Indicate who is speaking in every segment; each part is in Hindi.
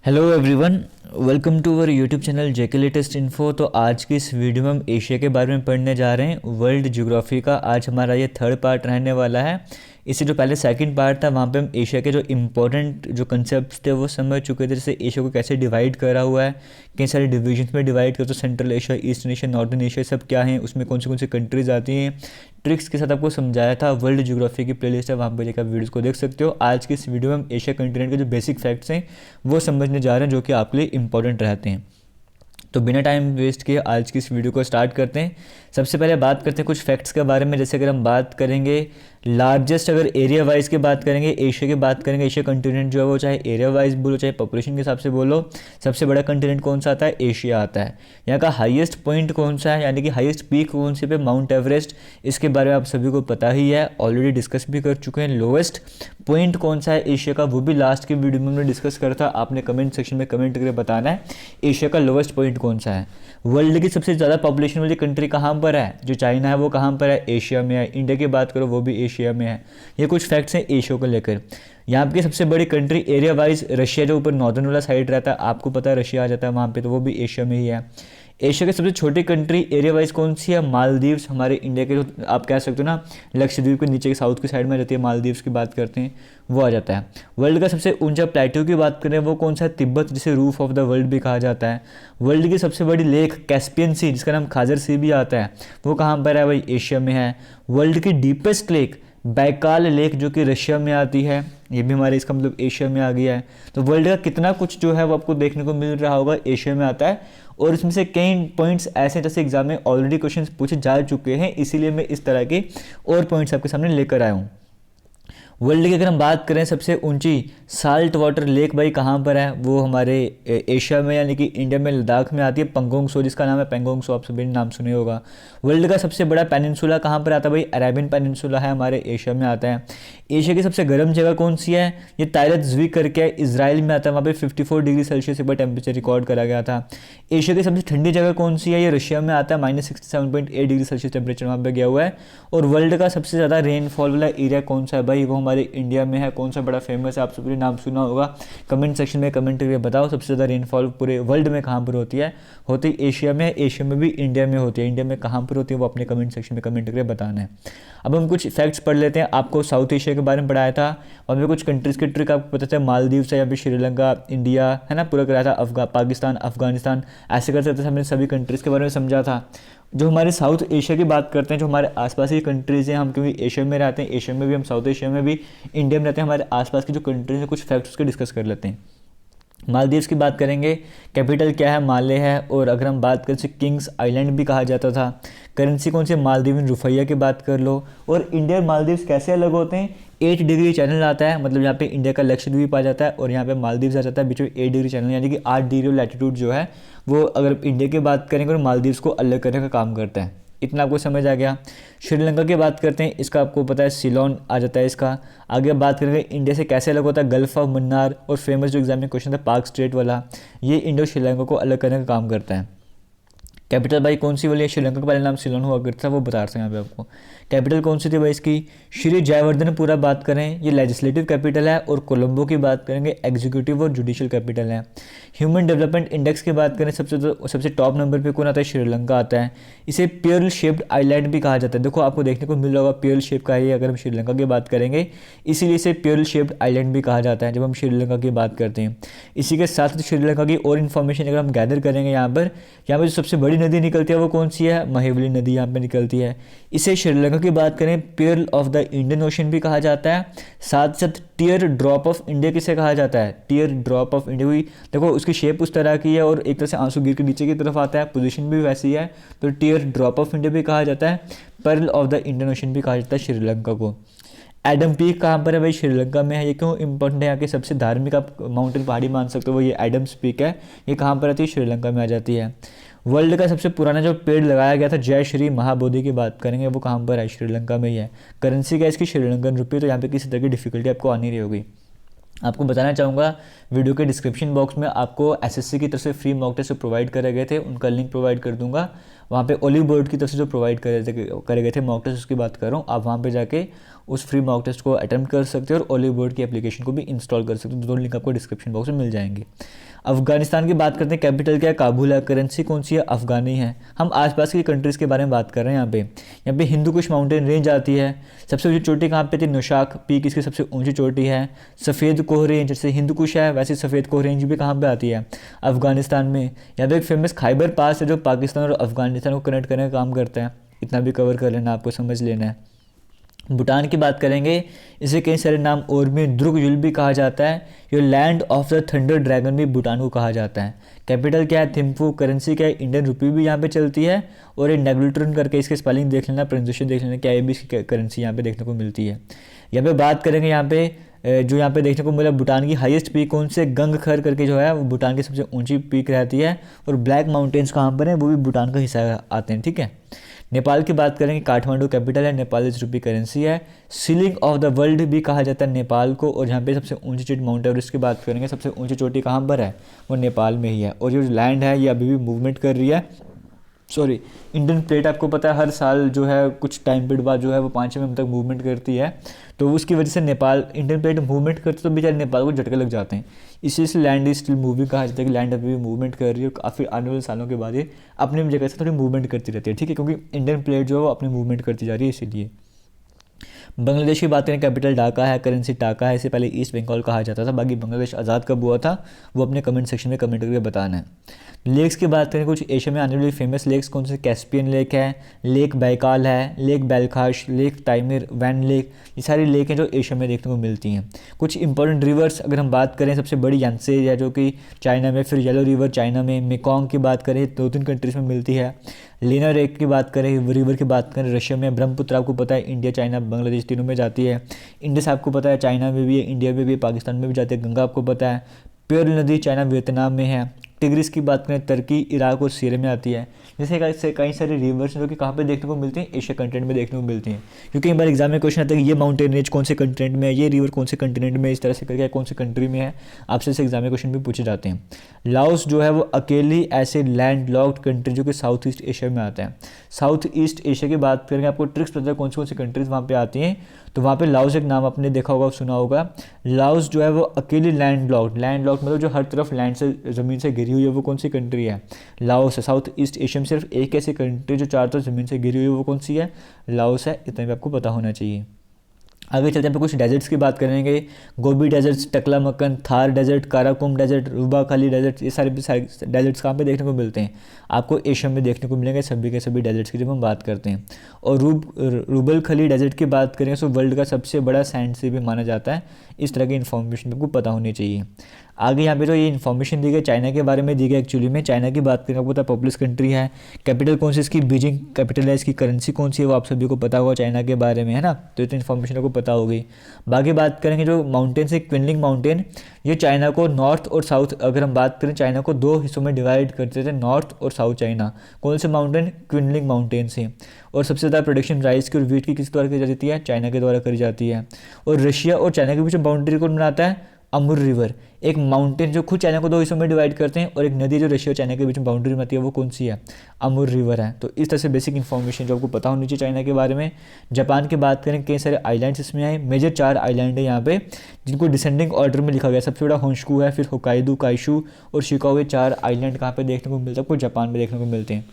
Speaker 1: Hello everyone, welcome to our YouTube channel JK latest info. तो आज की इस वीडियो में हम एशिया के बारे में पढ़ने जा रहे हैं। वर्ल्ड ज्योग्राफी का आज हमारा ये थर्ड पार्ट रहने वाला है। इससे जो पहले सेकंड पार्ट था वहाँ पे हम एशिया के जो इम्पोर्टेंट जो कंसेप्ट थे वो समझ चुके थे, जैसे एशिया को कैसे डिवाइड करा हुआ है, कई सारे डिविजन्स में डिवाइड कर, तो central Asia, eastern Asia, northern Asia सब क्या हैं, उसमें कौन सी कंट्रीज आती हैं, ट्रिक्स के साथ आपको समझाया था। वर्ल्ड ज्योग्राफी की प्लेलिस्ट है, वहाँ पर जाकर वीडियोस को देख सकते हो। आज की इस वीडियो में हम एशिया कंटिनेंट के जो बेसिक फैक्ट्स हैं वो समझने जा रहे हैं, जो कि आपके लिए इंपॉर्टेंट रहते हैं। तो बिना टाइम वेस्ट किए आज की इस वीडियो को स्टार्ट करते हैं। सबसे पहले बात करते हैं कुछ फैक्ट्स के बारे में। जैसे अगर हम बात करेंगे लार्जेस्ट, अगर एरिया वाइज की बात करेंगे, एशिया की बात करेंगे, एशिया कंटिनेंट जो है वो चाहे एरिया वाइज बोलो चाहे पॉपुलेशन के हिसाब से बोलो, सबसे बड़ा कंटिनेंट कौन सा आता है? एशिया आता है। यहाँ का हाईएस्ट पॉइंट कौन सा है, यानी कि हाईएस्ट पीक कौन से पे? Mount Everest. इसके बारे में आप सभी को पता ही है, ऑलरेडी डिस्कस भी कर चुके हैं। लोवेस्ट पॉइंट कौन सा है एशिया का, वो भी लास्ट की वीडियो में हमने डिस्कस करा था। आपने कमेंट सेक्शन में कमेंट करके बताना है एशिया का लोवेस्ट पॉइंट कौन सा है। वर्ल्ड की सबसे ज़्यादा पॉपुलेशन वाली कंट्री कहाँ पर है? जो चाइना है वो कहाँ पर है? एशिया में है। इंडिया की बात करो वो भी एशिया में है। ये कुछ फैक्ट्स हैं एशिया को लेकर। यहाँ की सबसे बड़ी कंट्री एरिया वाइज रशिया, जो ऊपर नॉर्दर्न वाला साइड रहता है, आपको पता है रशिया आ जाता है वहाँ पे, तो वो भी एशिया में ही है। एशिया की सबसे छोटी कंट्री एरिया वाइज कौन सी है? मालदीव्स। हमारे इंडिया के जो आप कह सकते हो ना, लक्षद्वीप के नीचे के साउथ की साइड में रहती है, मालदीव्स की बात करते हैं, वो आ जाता है। वर्ल्ड का सबसे ऊंचा प्लेट्यू की बात करें वो कौन सा है? तिब्बत, जिसे रूफ ऑफ द वर्ल्ड भी कहा जाता है। वर्ल्ड की सबसे बड़ी लेक कैस्पियन सी, जिसका नाम खाजर सी भी आता है, वो कहाँ पर है भाई? एशिया में है। वर्ल्ड की डीपेस्ट लेक बैकाल लेक, जो कि रशिया में आती है, ये भी हमारे इसका मतलब एशिया में आ गया है। तो वर्ल्ड का कितना कुछ जो है वो आपको देखने को मिल रहा होगा एशिया में आता है। और इसमें से कई पॉइंट्स ऐसे जैसे एग्जाम में ऑलरेडी क्वेश्चंस पूछे जा चुके हैं, इसीलिए मैं इस तरह के और पॉइंट्स आपके सामने लेकर आया हूँ। वर्ल्ड की अगर हम बात करें सबसे ऊंची साल्ट वाटर लेक भाई कहाँ पर है? वो हमारे एशिया में, यानी कि इंडिया में लद्दाख में आती है, पंगोंग सो, जिसका नाम है पेंगोंग सो, आप सभी ने नाम सुने होगा। वर्ल्ड का सबसे बड़ा पेनिनसुला कहाँ पर आता है भाई? अरेबियन पेनिनसुला है, हमारे एशिया में आता है। एशिया की सबसे गर्म जगह कौन सी है? ये ताइलत ज़्वी करके इजराइल में आता है, वहाँ पे 54 डिग्री सेल्सियस एक बार टेम्परेचर रिकॉर्ड करा गया था। एशिया की सबसे ठंडी जगह कौन सी है? ये रशिया में आता है, -67.8 डिग्री सेल्सियस टेम्परेचर वहाँ पे गया हुआ है। और वर्ल्ड का सबसे ज़्यादा रेनफॉल वाला एरिया कौन सा है भाई? वो हमारे इंडिया में है। कौन सा बड़ा फेमस है, आप सभी ने नाम सुना होगा, कमेंट सेक्शन में कमेंट करके बताओ सबसे ज़्यादा रेनफॉल पूरे वर्ल्ड में कहाँ पर होती है? होती एशिया में, एशिया में भी इंडिया में होती है। इंडिया में कहाँ पर होती है वो अपने कमेंट सेक्शन में कमेंट करके बताना है। अब हम कुछ फैक्ट्स पढ़ लेते हैं। आपको साउथ एशिया के बारे में पढ़ाया था और हमें कुछ कंट्रीज़ के ट्रिक आपको पता था, मालदीव से या फिर श्रीलंका, इंडिया है ना, पूरा कराया था, पाकिस्तान, अफगानिस्तान, ऐसे करते करते हमने सभी कंट्रीज़ के बारे में समझा था। जो हमारे साउथ एशिया की बात करते हैं, जो हमारे आसपास की कंट्रीज़ हैं, हम क्योंकि एशिया में रहते हैं, एशिया में भी हम, साउथ एशिया में भी, इंडिया में रहते हैं, हमारे आसपास की जो कंट्रीज़ हैं कुछ फैक्ट्स उसके डिस्कस कर लेते हैं। मालदीव्स की बात करेंगे, कैपिटल क्या है? माले है। और अगर हम बात करें तो किंग्स आइलैंड भी कहा जाता था। करेंसी कौन सी? मालदीवियन रुपया की बात कर लो। और इंडिया और मालदीव्स कैसे अलग होते हैं? 8 डिग्री चैनल आता है, मतलब यहाँ पे इंडिया का लक्षद्वीप आ जाता है और यहाँ पे मालदीव्स आ जाता है, बीच में 8 डिग्री चैनल, यानी कि 8 डिग्री लैटिट्यूड जो है वो अगर इंडिया की बात करेंगे और मालदीव्स को अलग करने का काम करता है। इतना आपको समझ आ गया। श्रीलंका की बात करते हैं, इसका आपको पता है सिलोन आ जाता है इसका। आगे बात करेंगे इंडिया से कैसे अलग होता है, गल्फ ऑफ मन्नार। और फेमस जो एग्जाम में क्वेश्चन था पाक स्ट्रेट वाला, ये इंडो श्रीलंका को अलग करने का काम करता है। कैपिटल भाई कौन सी वाली है? श्रीलंका का पहले नाम सिलोन हुआ करता था, वो बता रहे हैं यहाँ पे आपको। कैपिटल कौन सी थी भाई इसकी? श्री जयवर्धनपुरा बात करें, ये लेजिस्लेटिव कैपिटल है। और कोलंबो की बात करेंगे, एग्जीक्यूटिव और जुडिशियल कैपिटल है। ह्यूमन डेवलपमेंट इंडेक्स की बात करें, सबसे टॉप नंबर पे कौन आता है? श्रीलंका आता है। इसे पियर्ल शेप्ड आइलैंड भी कहा जाता है। देखो आपको देखने को मिल रहा होगा पियर्ल शेप का है, अगर हम श्रीलंका की बात करेंगे, इसीलिए इसे पियर्ल शेप्ड आइलैंड भी कहा जाता है जब हम श्रीलंका की बात करते हैं। इसी के साथ श्रीलंका की और इन्फॉर्मेशन अगर हम गैदर करेंगे, यहाँ पर जो सबसे बड़ी नदी निकलती है वो कौन सी है? महावेली नदी यहाँ पे निकलती है। इसे श्रीलंका की बात करें Pearl of the Indian ocean भी कहा जाता है। साथ साथ टीयर ड्रॉप ऑफ इंडिया किसे कहा जाता है? टीयर ड्रॉप ऑफ इंडिया हुई, देखो उसकी शेप उस तरह की है और एक तरह से आंसू गिर के नीचे की तरफ आता है, पोजीशन भी वैसी है, तो टीयर ड्रॉप ऑफ इंडिया भी कहा जाता है। Pearl of the Indian ocean भी कहा जाता है श्रीलंका को। एडम पीक कहाँ पर है भाई? श्रीलंका में है। ये क्यों इंपॉर्टेंट है? यहाँ की सबसे धार्मिक आप माउंटेन पहाड़ी मान सकते हो, वो ये एडम्स पीक है। ये कहाँ पर आती है? श्रीलंका में आ जाती है। वर्ल्ड का सबसे पुराना जो पेड़ लगाया गया था, जय श्री महाबोधि की बात करेंगे, वो कहाँ पर है? श्रीलंका में ही है। करेंसी क्या है इसकी? श्रीलंकन रुपये। तो यहाँ पे किसी तरह की डिफिकल्टी आपको आनी रही होगी। आपको बताना चाहूँगा, वीडियो के डिस्क्रिप्शन बॉक्स में आपको एसएससी की तरफ से फ्री मॉक टेस्ट प्रोवाइड करे गए थे, उनका लिंक प्रोवाइड कर दूंगा। वहाँ पे ओलिव बोर्ड की तरफ से जो प्रोवाइड करे गए थे मॉक टेस्ट, उसकी बात कर रहा हूँ। आप वहाँ पे जाके उस फ्री मॉक टेस्ट को अटेम्प्ट कर सकते हो और ओलिव बोर्ड की एप्लीकेशन को भी इंस्टॉल कर सकते हो। दोनों लिंक आपको डिस्क्रिप्शन बॉक्स में मिल जाएंगे। अफगानिस्तान की बात करते हैं, कैपिटल क्या है, काबुल है। करेंसी कौन सी है, अफगानी है। हम आसपास की कंट्रीज़ के बारे में बात कर रहे हैं। यहाँ पे हिंदू कुश माउंटेन रेंज आती है। सबसे ऊंची चोटी कहाँ पे थी, नौशाख पीक इसकी सबसे ऊंची चोटी है। सफ़ेद कोह रेंज, जैसे हिंदू कुश है वैसे सफ़ेद कोह रेंज भी कहाँ पे आती है, अफगानिस्तान में। यहाँ पे एक फेमस खैबर पास है जो पाकिस्तान और अफगानिस्तान को कनेक्ट करने का काम करता है। इतना भी कवर कर लेना, आपको समझ लेना है। भूटान की बात करेंगे, इसे कई सारे नाम और भी, दुर्ग युल भी कहा जाता है। ये land of the thunder dragon भी भूटान को कहा जाता है। कैपिटल क्या है, थिम्पू। करेंसी क्या है, इंडियन रुपी भी यहाँ पे चलती है। और ये नेग्लुट्रन करके इसके स्पेलिंग देख लेना, प्रोनाउंसिएशन देख लेना, क्या ये भी इसकी करेंसी यहाँ पे देखने को मिलती है। यहाँ पे बात करेंगे, यहाँ पे जो यहाँ पे देखने को मिला, भूटान की हाईएस्ट पीक कौन से, गंगखर करके जो है वो भूटान की सबसे ऊंची पीक रहती है। और ब्लैक माउंटेन्स कहाँ पर हैं, वो भी भूटान का हिस्सा आते हैं, ठीक है। नेपाल की बात करेंगे, काठमांडू कैपिटल है, नेपालीज रुपी करेंसी है। सीलिंग ऑफ द वर्ल्ड भी कहा जाता है नेपाल को। और यहाँ पे सबसे ऊंची चोटी माउंट एवरेस्ट की बात करेंगे, सबसे ऊंची चोटी कहाँ पर है, वो नेपाल में ही है। और जो लैंड है ये अभी भी मूवमेंट कर रही है। सॉरी, इंडियन प्लेट आपको पता है हर साल जो है कुछ टाइम पीरियड बाद जो है वो 5-6 महीने तक मूवमेंट करती है। तो उसकी वजह से नेपाल, इंडियन प्लेट मूवमेंट करती तो बेचारे नेपाल को झटके लग जाते हैं। इसी से लैंड इज स्टिल मूविंग कहा जाता है कि लैंड अभी भी मूवमेंट कर रही है। काफ़ी आने वाले सालों के बाद ये अपनी जगह से थोड़ी मूवमेंट करती रहती है, ठीक है, क्योंकि इंडियन प्लेट जो है वो अपनी मूवमेंट करती जा रही है इसीलिए। बांग्लादेश की बात करें, कैपिटल ढाका है, करेंसी टाका है। इससे पहले ईस्ट बंगाल कहा जाता था। बाकी बांग्लादेश आज़ाद कब हुआ था वो अपने कमेंट सेक्शन में कमेंट करके बताना है। लेक्स की बात करें, कुछ एशिया में आने वाली फेमस लेक्स कौन से, कैस्पियन लेक है, लेक बैकाल है, लेक बैलखाश, लेक ताइमिर, वैन लेक, ये सारी लेक हैं जो एशिया में देखने को मिलती हैं। कुछ इंपॉर्टेंट रिवर्स अगर हम बात करें, सबसे बड़ी यांसे है जो कि चाइना में, फिर येलो रिवर चाइना में, मेकॉन्ग की बात करें 2-3 कंट्रीज़ में मिलती है। लेना लेक की बात करें, रिवर की बात करें, रशिया में। ब्रह्मपुत्र आपको पता है इंडिया, चाइना, बांग्लादेश तीनों में जाती है। इंडस आपको पता है चाइना में भी है, इंडिया में भी है, पाकिस्तान में भी जाती है। गंगा आपको पता है, प्योर नदी चाइना वियतनाम में है। टिग्रिस की बात करें, तुर्की, इराक और सीरिया में आती है। जैसे कई सारे रिवर्स जो कि कहाँ पे देखने को मिलती हैं, एशिया कंटिनेंट में देखने को मिलती हैं। क्योंकि एक बार एग्जाम में क्वेश्चन आता है कि ये माउंटेन रेंज कौन से कंटिनेंट में है, ये रिवर कौन से कंटिनेंट में, इस तरह से करके कौन से कंट्री में है, आपसे इस एग्जाम में क्वेश्चन भी पूछे जाते हैं। लाओस जो है वो अकेली ऐसे लैंड लॉक्ड कंट्री जो कि साउथ ईस्ट एशिया में आता है। साउथ ईस्ट एशिया की बात करेंगे, आपको ट्रिक्स पता है कौन सी कंट्रीज़ वहाँ पे आती हैं। तो वहाँ पे लाओस एक नाम आपने देखा होगा, सुना होगा। लाओस जो है वो अकेली लैंड लॉक्ड मतलब जो हर तरफ लैंड से, ज़मीन से घिरी हुई है, वो कौन सी कंट्री है, लाओस है। साउथ ईस्ट एशिया में सिर्फ एक ऐसी कंट्री जो चारों तरफ ज़मीन से घिरी हुई है, वो कौन सी है, लाओस है। इतना भी आपको पता होना चाहिए। आगे चलते हैं, कुछ डेजर्ट्स की बात करेंगे। गोबी डेजर्ट्स, टकला मक्कन, थार डेजर्ट, काराकोरम डेजर्ट, रूबा खाली डेजर्ट, ये सारे डेजर्ट्स कहाँ पे देखने को मिलते हैं, आपको एशिया में देखने को मिलेंगे सभी के सभी डेजर्ट्स की जब हम बात करते हैं। और रूबल खली डेजर्ट की बात करें तो वर्ल्ड का सबसे बड़ा सैंड सी भी माना जाता है। इस तरह की इन्फॉर्मेशन आपको पता होनी चाहिए। आगे यहाँ पे जो ये इन्फॉर्मेशन दी गई चाइना के बारे में दी गई। एक्चुअली में चाइना की बात करें, आपको पता है पॉपुलस कंट्री है। कैपिटल कौन सी इसकी, बीजिंग कैपिटल है। इसकी करेंसी कौन सी है वो आप सभी को पता होगा चाइना के बारे में, है ना। तो इतनी इन्फॉर्मेशन आपको पता होगी। बाकी बात करेंगे जो माउंटेन से, क्विनलिंग माउंटेन, ये चाइना को नॉर्थ और साउथ, अगर हम बात करें चाइना को 2 हिस्सों में डिवाइड करते थे, नॉर्थ और साउथ चाइना। कौन से माउंटेन, क्विनलिंग माउंटेन से। और सबसे ज़्यादा प्रोडक्शन राइस की और वीट की किस द्वारा की जाती है, चाइना के द्वारा करी जाती है। और रशिया और चाइना के बीच बाउंड्री कौन बनाता है, अमुर रिवर, एक माउंटेन जो खुद चाइना को 2 हिस्सों में डिवाइड करते हैं। और एक नदी जो रशिया और चाइना के बीच में बाउंड्री बनाती है वो कौन सी है, अमुर रिवर है। तो इस तरह से बेसिक इन्फॉर्मेशन जो आपको पता होनी चाहिए चाइना के बारे में। जापान की बात करें, कई सारे आइलैंड्स इसमें आए। मेजर 4 आइलैंड है यहाँ पे जिनको डिसेंडिंग ऑर्डर में लिखा गया। सबसे बड़ा होंशकू है, फिर होकाइडो, काइशू और शिकागो। ये 4 आइलैंड कहाँ पे देखने को मिलते हैं, आपको जापान में देखने को मिलते हैं।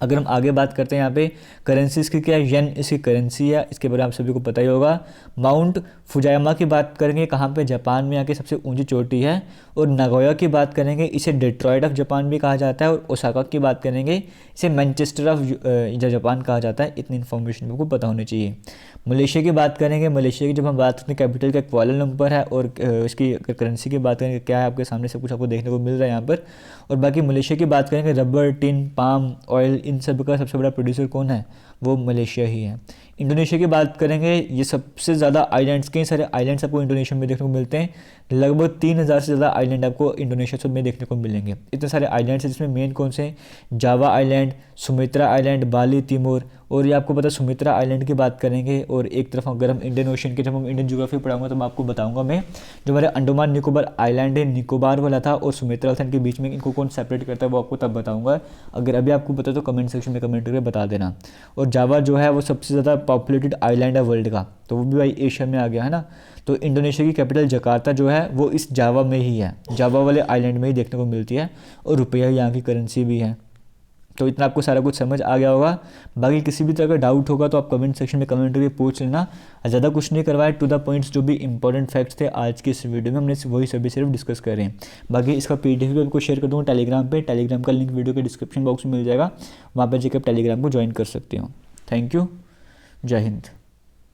Speaker 1: अगर हम आगे बात करते हैं यहाँ पे करेंसी इसकी क्या है, येन इसकी करेंसी है, इसके बारे में आप सभी को पता ही होगा। माउंट फुजायामा की बात करेंगे, कहाँ पे, जापान में आके सबसे ऊंची चोटी है। और नागोया की बात करेंगे, इसे डेट्रॉयट ऑफ जापान भी कहा जाता है। और ओसाका की बात करेंगे, इसे मैनचेस्टर ऑफ जापान कहा जाता है। इतनी इन्फॉर्मेशन आपको पता होनी चाहिए। मलेशिया की बात करेंगे, मलेशिया की जब हम बात करते हैं कैपिटल का कुआलालंपुर है। और इसकी करेंसी की बात करेंगे क्या है, आपके सामने सब कुछ आपको देखने को मिल रहा है यहाँ पर। और बाकी मलेशिया की बात करेंगे, रबर, टिन, पाम ऑयल, इन सब का सबसे बड़ा प्रोड्यूसर कौन है, वो मलेशिया ही है। इंडोनेशिया की बात करेंगे, ये सबसे ज़्यादा आइलैंड्स, कई सारे आइलैंड्स आपको इंडोनेशिया में देखने को मिलते हैं। लगभग 3000 से ज़्यादा आइलैंड आपको इंडोनेशिया में देखने को मिलेंगे। इतने सारे आइलैंड्स हैं जिसमें मेन कौन से, जावा आइलैंड, सुमित्रा आइलैंड, बाली, तिमोर। और ये आपको पता है सुमित्रा आइलैंड की बात करेंगे। और एक तरफ अगर हम इंडियन ओशन के, जब हम इंडियन ज्योग्राफी पढ़ाऊंगा तो मैं आपको बताऊंगा मैं, जो हमारे अंडमान निकोबार आइलैंड है, निकोबार वाला था और सुमित्रा आइलैंड के बीच में इनको कौन सेपरेट करता है वो आपको तब बताऊंगा। अगर अभी आपको पता तो कमेंट सेक्शन में कमेंट करके बता देना। और जावा जो है वो सबसे ज़्यादा पॉपुलेटेड आइलैंड है वर्ल्ड का, तो वो भी भाई एशिया में आ गया है ना। तो इंडोनेशिया की कैपिटल जकार्ता जो है वो इस जावा में ही है, जावा वाले आइलैंड में ही देखने को मिलती है, और रुपया यहाँ की करेंसी भी है। तो इतना आपको सारा कुछ समझ आ गया होगा। बाकी किसी भी तरह का डाउट होगा तो आप कमेंट सेक्शन में कमेंट करके पूछ लेना। ज़्यादा कुछ नहीं करवाया, टू द पॉइंट्स जो भी इंपॉर्टेंट फैक्ट्स थे आज की इस वीडियो में हमने वही सभी सिर्फ डिस्कस कर रहे हैं। बाकी इसका PDF भी आपको शेयर कर दूँगा टेलीग्राम पे, टेलीग्राम का लिंक वीडियो के डिस्क्रिप्शन बॉक्स में मिल जाएगा, वहाँ पर जाकर आप टेलीग्राम को ज्वाइन कर सकते हो। थैंक यू, जय हिंद।